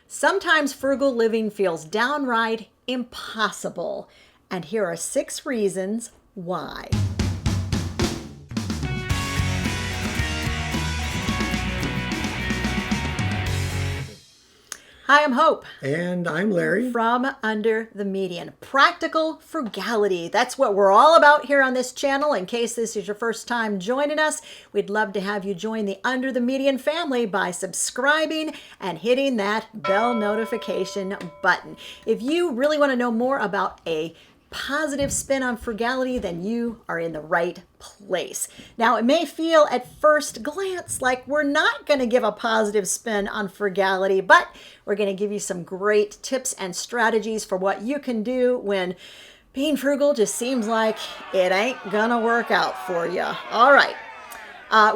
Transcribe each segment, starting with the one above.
Sometimes frugal living feels downright impossible. And here are 6 reasons why. Hi, I'm Hope. And I'm Larry. From Under the Median. Practical frugality. That's what we're all about here on this channel. In case this is your first time joining us, we'd love to have you join the Under the Median family by subscribing and hitting that bell notification button. If you really want to know more about a positive spin on frugality, then you are in the right place. Now, it may feel at first glance like we're not going to give a positive spin on frugality, but we're going to give you some great tips and strategies for what you can do when being frugal just seems like it ain't going to work out for you. All right.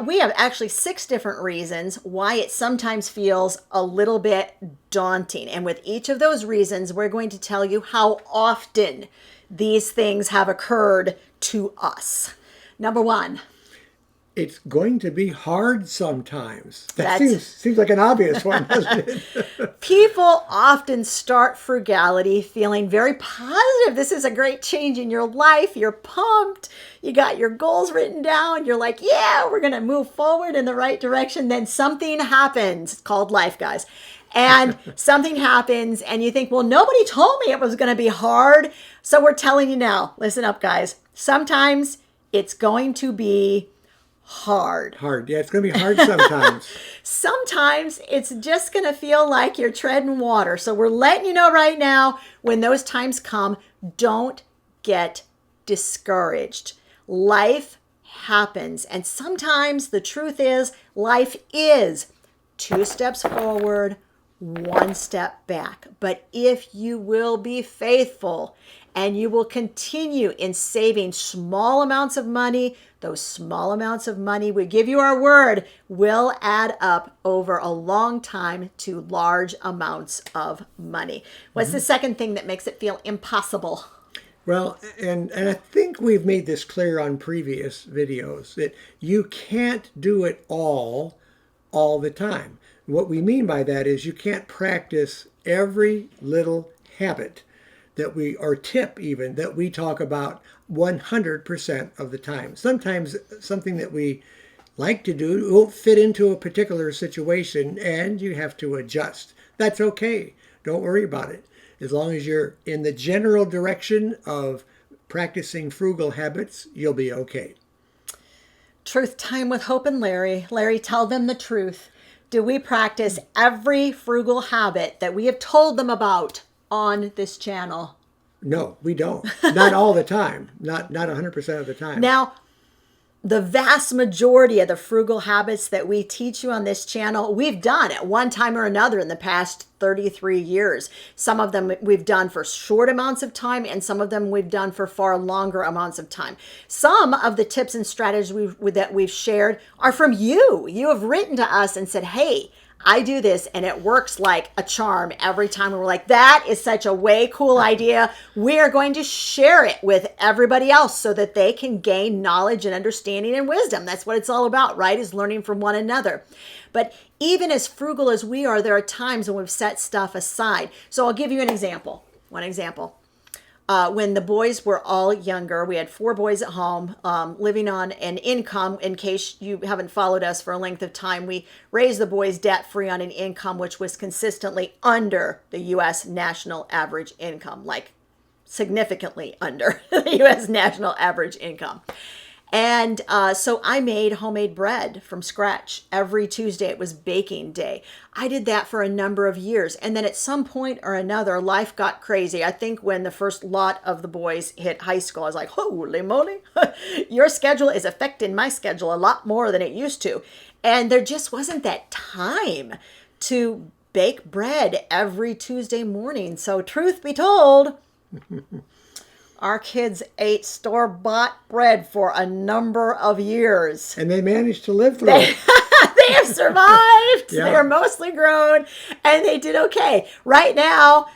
We have actually 6 different reasons why it sometimes feels a little bit daunting. And with each of those reasons, we're going to tell you how often these things have occurred to us. Number 1. It's going to be hard sometimes. That seems like an obvious one, doesn't it? People often start frugality feeling very positive. This is a great change in your life. You're pumped. You got your goals written down. You're like, yeah, we're going to move forward in the right direction. Then something happens. It's called life, guys. And something happens and you think, well, nobody told me it was going to be hard. So we're telling you now, listen up, guys. Sometimes it's going to be hard. Yeah, it's going to be hard sometimes. Sometimes it's just going to feel like you're treading water. So we're letting you know right now, when those times come, don't get discouraged. Life happens. And sometimes the truth is, life is 2 steps forward, 1 step back. But if you will be faithful and you will continue in saving small amounts of money, those small amounts of money, we give you our word, will add up over a long time to large amounts of money. What's the second thing that makes it feel impossible? Well, and I think we've made this clear on previous videos that you can't do it all the time. What we mean by that is you can't practice every little habit that or tip even, that we talk about 100% of the time. Sometimes something that we like to do won't fit into a particular situation and you have to adjust. That's okay. Don't worry about it. As long as you're in the general direction of practicing frugal habits, you'll be okay. Truth time with Hope and Larry. Larry, tell them the truth. Do we practice every frugal habit that we have told them about on this channel? No, we don't. Not all the time. Not 100% of the time. Now, the vast majority of the frugal habits that we teach you on this channel, we've done at one time or another in the past 33 years. Some of them we've done for short amounts of time, and some of them we've done for far longer amounts of time. Some of the tips and strategies that we've shared are from you. You have written to us and said, hey, I do this and it works like a charm every time. And we're like, that is such a way cool idea. We are going to share it with everybody else so that they can gain knowledge and understanding and wisdom. That's what it's all about, right? Is learning from one another. But even as frugal as we are, there are times when we've set stuff aside. So I'll give you an example. One example. When the boys were all younger, we had 4 boys at home living on an income. In case you haven't followed us for a length of time, we raised the boys debt-free on an income which was consistently under the U.S. national average income, like significantly under the U.S. national average income. And so I made homemade bread from scratch every Tuesday. It was baking day. I did that for a number of years. And then at some point or another, life got crazy. I think when the first lot of the boys hit high school, I was like, holy moly, your schedule is affecting my schedule a lot more than it used to. And there just wasn't that time to bake bread every Tuesday morning. So truth be told, our kids ate store-bought bread for a number of years. And they managed to live through it. They have survived. Yeah. They are mostly grown, and they did okay. Right now,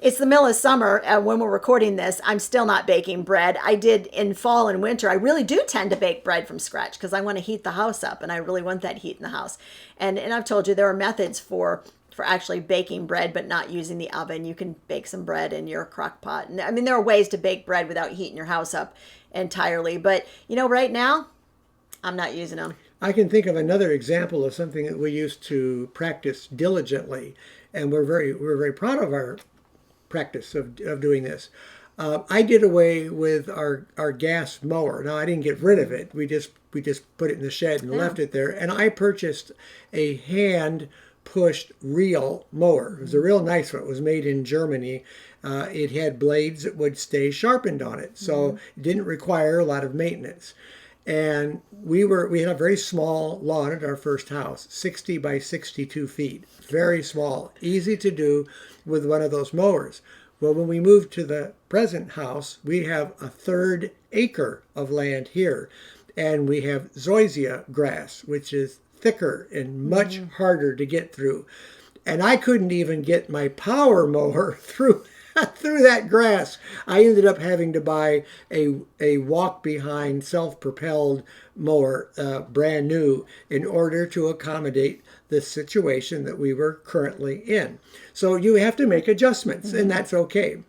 it's the middle of summer, and when we're recording this, I'm still not baking bread. I did in fall and winter. I really do tend to bake bread from scratch because I want to heat the house up, and I really want that heat in the house. And I've told you there are methods for for actually baking bread, but not using the oven. You can bake some bread in your crock pot. And I mean, there are ways to bake bread without heating your house up entirely. But, right now, I'm not using them. I can think of another example of something that we used to practice diligently, and we're very proud of our practice of doing this. I did away with our gas mower. Now, I didn't get rid of it. We just put it in the shed and left it there. And I purchased a hand pushed reel mower. It was a real nice one. It was made in Germany. It had blades that would stay sharpened on it, so it didn't require a lot of maintenance. And we had a very small lawn at our first house, 60 by 62 feet. Very small, easy to do with one of those mowers. Well, when we moved to the present house, we have a 1/3 acre of land here. And we have zoysia grass, which is thicker and much harder to get through. And I couldn't even get my power mower through that grass. I ended up having to buy a walk-behind self-propelled mower, brand new, in order to accommodate the situation that we were currently in. So you have to make adjustments, and that's okay.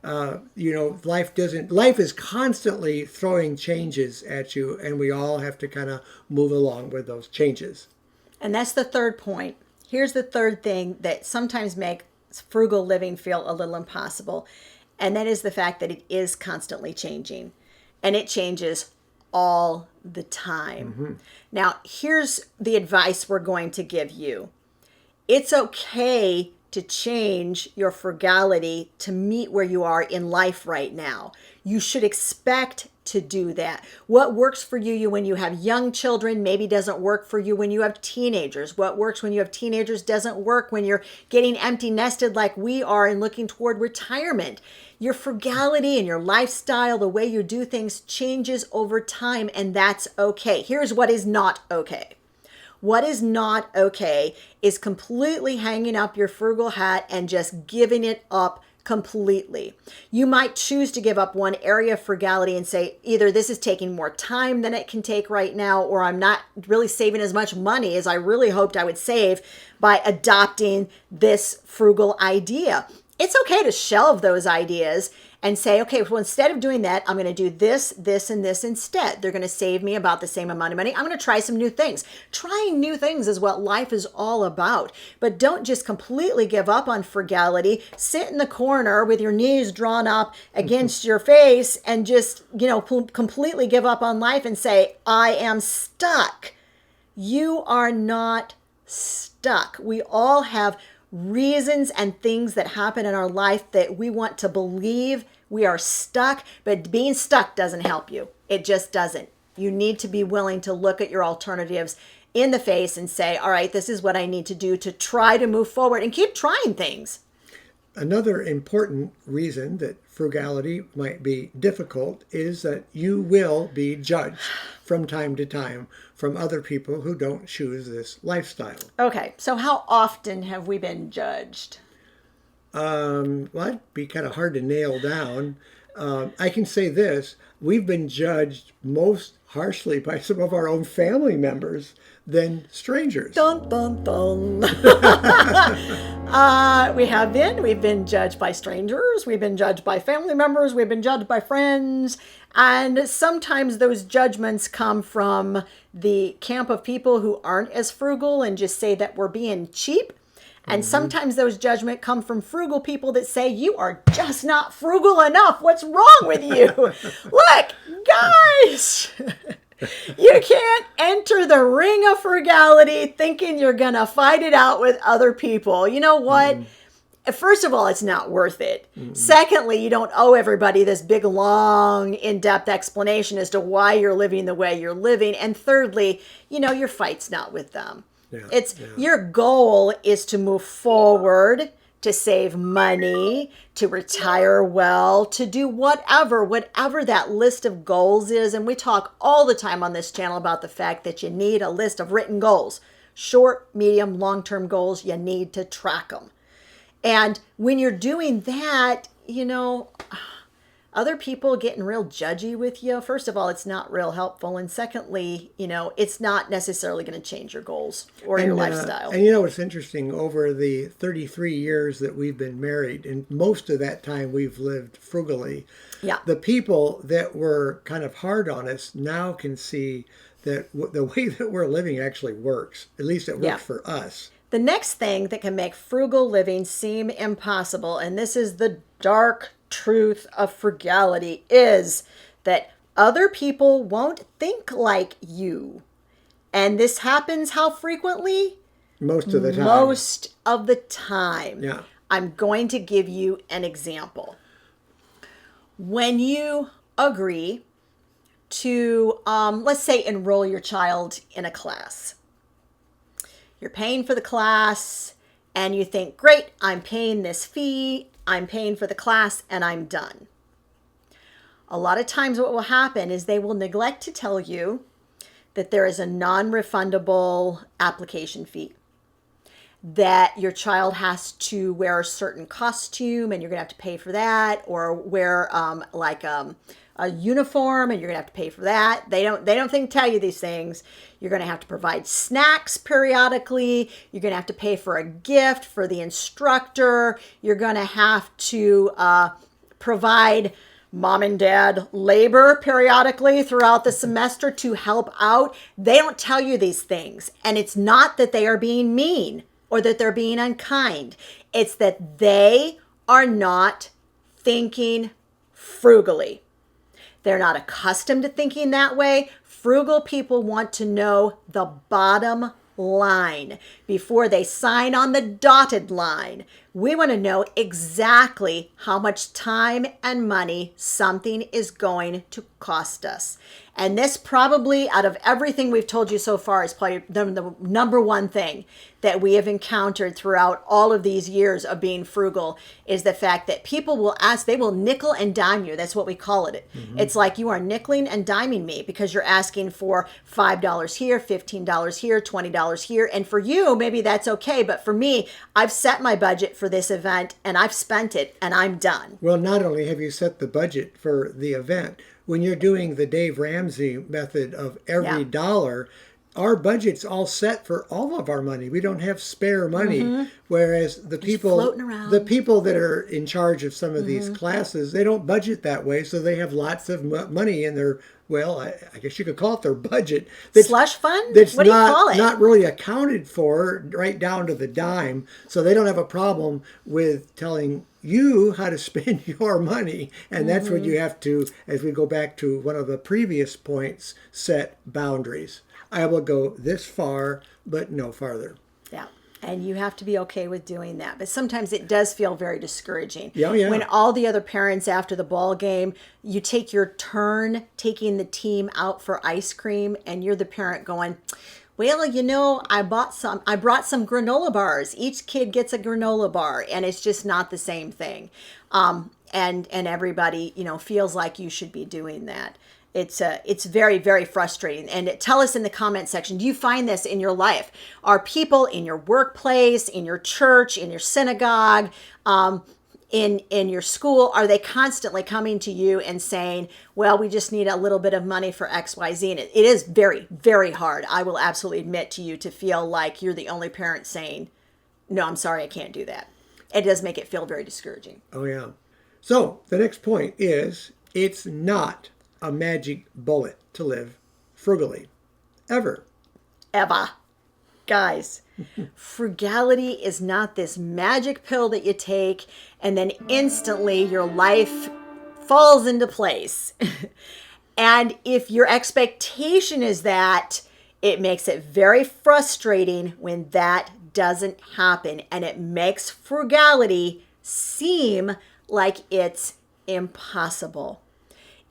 Life is constantly throwing changes at you, and we all have to kind of move along with those changes. And that's the third point. Here's the third thing that sometimes makes frugal living feel a little impossible, and that is the fact that it is constantly changing, and it changes all the time. Now, here's the advice we're going to give you. It's okay to change your frugality to meet where you are in life right now. You should expect to do that. What works for you when you have young children maybe doesn't work for you when you have teenagers. What works when you have teenagers doesn't work when you're getting empty nested like we are and looking toward retirement. Your frugality and your lifestyle, the way you do things, changes over time, and that's okay. Here's what is not okay. What is not okay is completely hanging up your frugal hat and just giving it up completely. You might choose to give up one area of frugality and say, either this is taking more time than it can take right now, or I'm not really saving as much money as I really hoped I would save by adopting this frugal idea. It's okay to shelve those ideas and say, okay, well, instead of doing that, I'm going to do this, this, and this instead. They're going to save me about the same amount of money. I'm going to try some new things. Trying new things is what life is all about. But don't just completely give up on frugality. Sit in the corner with your knees drawn up against your face and just, completely give up on life and say, I am stuck. You are not stuck. We all have reasons and things that happen in our life that we want to believe we are stuck, but being stuck doesn't help you. It just doesn't. You need to be willing to look at your alternatives in the face and say, all right, this is what I need to do to try to move forward and keep trying things. Another important reason that frugality might be difficult is that you will be judged from time to time from other people who don't choose this lifestyle. Okay, so how often have we been judged? Well, it'd be kind of hard to nail down. I can say this. We've been judged most harshly by some of our own family members than strangers. Dun, dun, dun. We've been judged by strangers. We've been judged by family members. We've been judged by friends. And sometimes those judgments come from the camp of people who aren't as frugal and just say that we're being cheap. And sometimes those judgments come from frugal people that say, you are just not frugal enough. What's wrong with you? Look, guys, you can't enter the ring of frugality thinking you're going to fight it out with other people. You know what? First of all, it's not worth it. Secondly, you don't owe everybody this big, long, in-depth explanation as to why you're living the way you're living. And thirdly, your fight's not with them. Your goal is to move forward, to save money, to retire well, to do whatever that list of goals is. And we talk all the time on this channel about the fact that you need a list of written goals, short, medium, long-term goals. You need to track them. And when you're doing that, other people getting real judgy with you, first of all, it's not real helpful. And secondly, it's not necessarily going to change your goals or your lifestyle. And you know what's interesting, over the 33 years that we've been married, and most of that time we've lived frugally, Yeah. the people that were kind of hard on us now can see that the way that we're living actually works. At least it works for us. The next thing that can make frugal living seem impossible, and this is the dark truth of frugality, is that other people won't think like you. And this happens how frequently? Most of the time. Most of the time. Yeah. I'm going to give you an example. When you agree to, let's say, enroll your child in a class. You're paying for the class and you think, great, I'm paying this fee, I'm paying for the class, and I'm done. A lot of times what will happen is they will neglect to tell you that there is a non-refundable application fee, that your child has to wear a certain costume and you're going to have to pay for that, or wear a uniform and you're gonna have to pay for that. They don't think tell you these things. You're gonna have to provide snacks periodically. You're gonna have to pay for a gift for the instructor. You're gonna have to provide mom and dad labor periodically throughout the semester to help out. They don't tell you these things. And it's not that they are being mean or that they're being unkind. It's that they are not thinking frugally. They're not accustomed to thinking that way. Frugal people want to know the bottom line before they sign on the dotted line. We want to know exactly how much time and money something is going to cost us. And this probably, out of everything we've told you so far, is probably the number one thing that we have encountered throughout all of these years of being frugal, is the fact that people will ask, they will nickel and dime you. That's what we call it. Mm-hmm. It's like you are nickeling and diming me because you're asking for $5 here, $15 here, $20 here. And for you, maybe that's okay. But for me, I've set my budget for this event and I've spent it and I'm done. Well, not only have you set the budget for the event, when you're doing the Dave Ramsey method of every dollar, our budget's all set for all of our money. We don't have spare money. Mm-hmm. Whereas the people that are in charge of some of these classes, they don't budget that way. So they have lots of money in their, well, I guess you could call it their budget. Slush fund? That's what do you call it? Not really accounted for right down to the dime. So they don't have a problem with telling you how to spend your money. And that's when you have to, as we go back to one of the previous points, set boundaries. I will go this far, but no farther. Yeah. And you have to be okay with doing that. But sometimes it does feel very discouraging. Yeah. When all the other parents after the ball game, you take your turn taking the team out for ice cream, and you're the parent going, well, I brought some granola bars. Each kid gets a granola bar, and it's just not the same thing. And everybody, feels like you should be doing that. It's very, very frustrating. And tell us in the comment section, do you find this in your life? Are people in your workplace, in your church, in your synagogue, in your school, are they constantly coming to you and saying, well, we just need a little bit of money for XYZ? And it is very, very hard, I will absolutely admit to you, to feel like you're the only parent saying, no, I'm sorry, I can't do that. It does make it feel very discouraging. Oh, yeah. So the next point is, it's not a magic bullet to live frugally. Ever. Guys, frugality is not this magic pill that you take and then instantly your life falls into place. And if your expectation is that, it makes it very frustrating when that doesn't happen. And it makes frugality seem like it's impossible.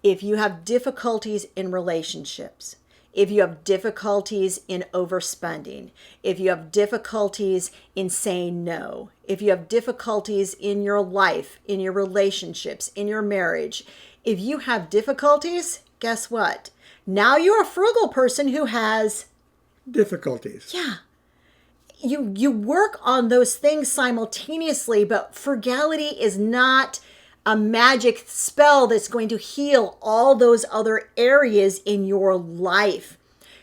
If you have difficulties in relationships, if you have difficulties in overspending, if you have difficulties in saying no, if you have difficulties in your life, in your relationships, in your marriage, if you have difficulties, guess what? Now you're a frugal person who has difficulties. Yeah. You work on those things simultaneously, but frugality is not a magic spell that's going to heal all those other areas in your life.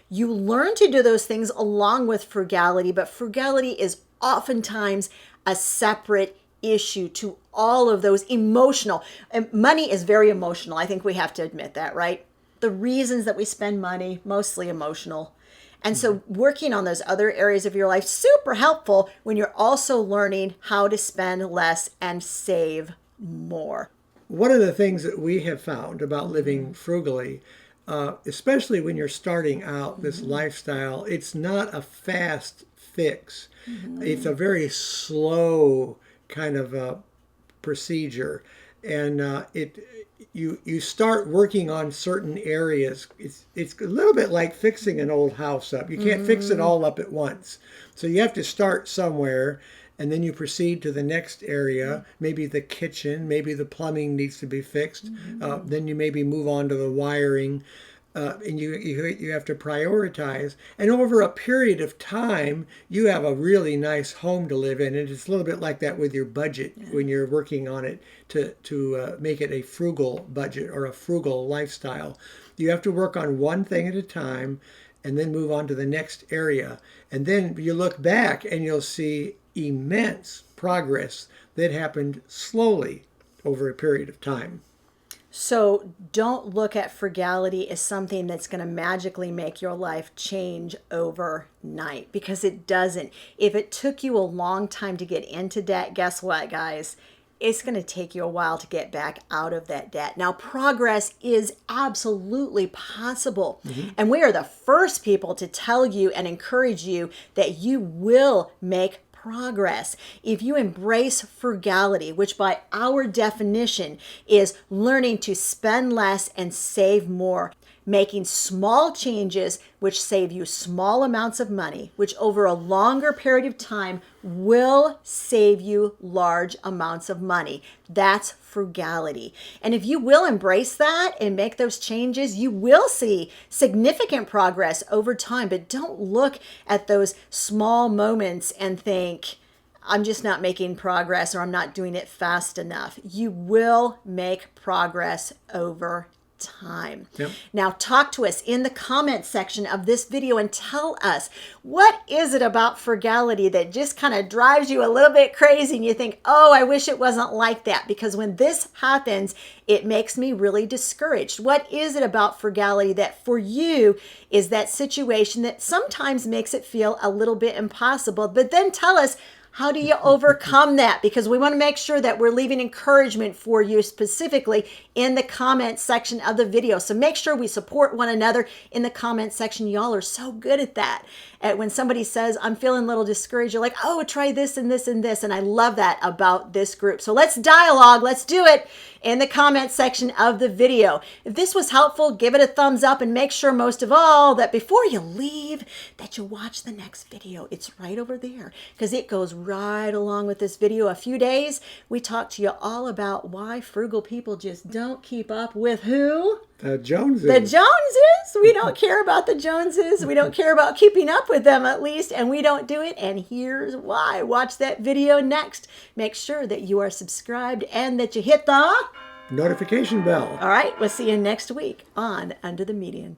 You learn to do those things along with frugality, but frugality is oftentimes a separate issue to all of those emotional. And money is very emotional. I think we have to admit that, right? The reasons that we spend money, mostly emotional. And so working on those other areas of your life, super helpful when you're also learning how to spend less and save more. One of the things that we have found about living frugally, especially when you're starting out this lifestyle, it's not a fast fix. It's a very slow kind of procedure, and you start working on certain areas. It's a little bit like fixing an old house up. You can't fix it all up at once, so you have to start somewhere. And then you proceed to the next area, maybe the kitchen, maybe the plumbing needs to be fixed. Then you maybe move on to the wiring, and you have to prioritize. And over a period of time, you have a really nice home to live in. And it's a little bit like that with your budget when you're working on it to make it a frugal budget or a frugal lifestyle. You have to work on one thing at a time and then move on to the next area. And then you look back and you'll see immense progress that happened slowly over a period of time. So don't look at frugality as something that's going to magically make your life change overnight, because it doesn't. If it took you a long time to get into debt, guess what, guys? It's going to take you a while to get back out of that debt. Now, progress is absolutely possible. And we are the first people to tell you and encourage you that you will make progress if you embrace frugality, which by our definition is learning to spend less and save more, making small changes which save you small amounts of money, which over a longer period of time will save you large amounts of money. That's frugality. And if you will embrace that and make those changes, you will see significant progress over time. But don't look at those small moments and think, I'm just not making progress, or I'm not doing it fast enough. You will make progress over time. Yep. Now talk to us in the comment section of this video and tell us, what is it about frugality that just kind of drives you a little bit crazy and you think, oh, I wish it wasn't like that? Because when this happens, it makes me really discouraged. What is it about frugality that for you is that situation that sometimes makes it feel a little bit impossible? But then tell us, how do you overcome that? Because we want to make sure that we're leaving encouragement for you specifically in the comment section of the video. So make sure we support one another in the comment section. Y'all are so good at that. And when somebody says, I'm feeling a little discouraged, you're like, oh, try this and this and this. And I love that about this group. So let's dialogue. Let's do it in the comment section of the video. If this was helpful, give it a thumbs up, and make sure most of all that before you leave that you watch the next video. It's right over there because it goes right along with this video. A few days, we talked to you all about why frugal people just don't keep up with who? The Joneses. The Joneses. We don't care about the Joneses. We don't care about keeping up with them, at least, and we don't do it. And here's why. Watch that video next. Make sure that you are subscribed and that you hit the notification bell. All right. We'll see you next week on Under the Median.